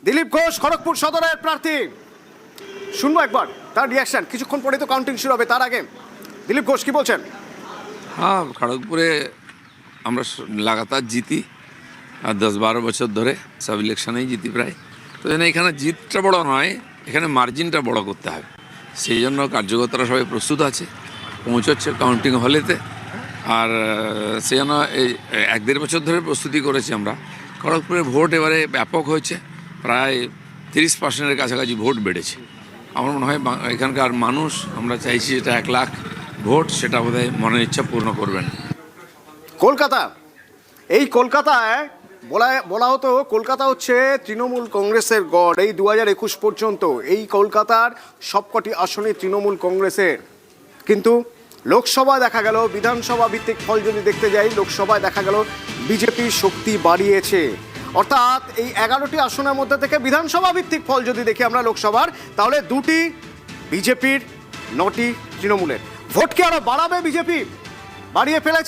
দিলীপ ঘোষ খড়গপুর সদরের প্রার্থী, শুনবো একবার তার রিয়াকশন। কিছুক্ষণ পরে তো কাউন্টিং শুরু হবে, তার আগে দিলীপ ঘোষ কি বলছেন? হ্যাঁ, খড়গপুরে আমরা লাগাতার জিতি আর 10-12 বছর ধরে সব ইলেকশনেই জিতি প্রায়। তো জন্য এখানে জিতটা বড় নয়, এখানে মার্জিনটা বড় করতে হবে। সেই জন্য কার্যকর্তারা সবাই প্রস্তুত আছে, পৌঁছচ্ছে কাউন্টিং হলেতে। আর সেই জন্য এই 1-1.5 বছর ধরে প্রস্তুতি করেছি আমরা। খড়গপুরে ভোট এবারে ব্যাপক হয়েছে, প্রায় 30%-এর কাছাকাছি ভোট বেড়েছে। আমার মনে হয় এখানকার মানুষ, আমরা চাইছি যেটা 1 লাখ ভোট, সেটা বোধহয় মনের ইচ্ছা পূর্ণ করবেন। কলকাতা, এই কলকাতায় বলা হতো কলকাতা হচ্ছে তৃণমূল কংগ্রেসের গড়। এই 2021 পর্যন্ত এই কলকাতার সবকটি আসনে তৃণমূল কংগ্রেসের, কিন্তু লোকসভায় দেখা গেল, বিধানসভা ভিত্তিক ফল যদি দেখতে যাই, লোকসভায় দেখা গেল বিজেপি শক্তি বাড়িয়েছে। অর্থাৎ এই 11টি আসনের মধ্যে থেকে বিধানসভা ভিত্তিক ফল যদি দেখি আমরা লোকসভার, তাহলে 2টি বিজেপির, 9টি তৃণমূলের। ভোট কি আরো বাড়াবে বিজেপি? বাড়িয়ে ফেলেছে।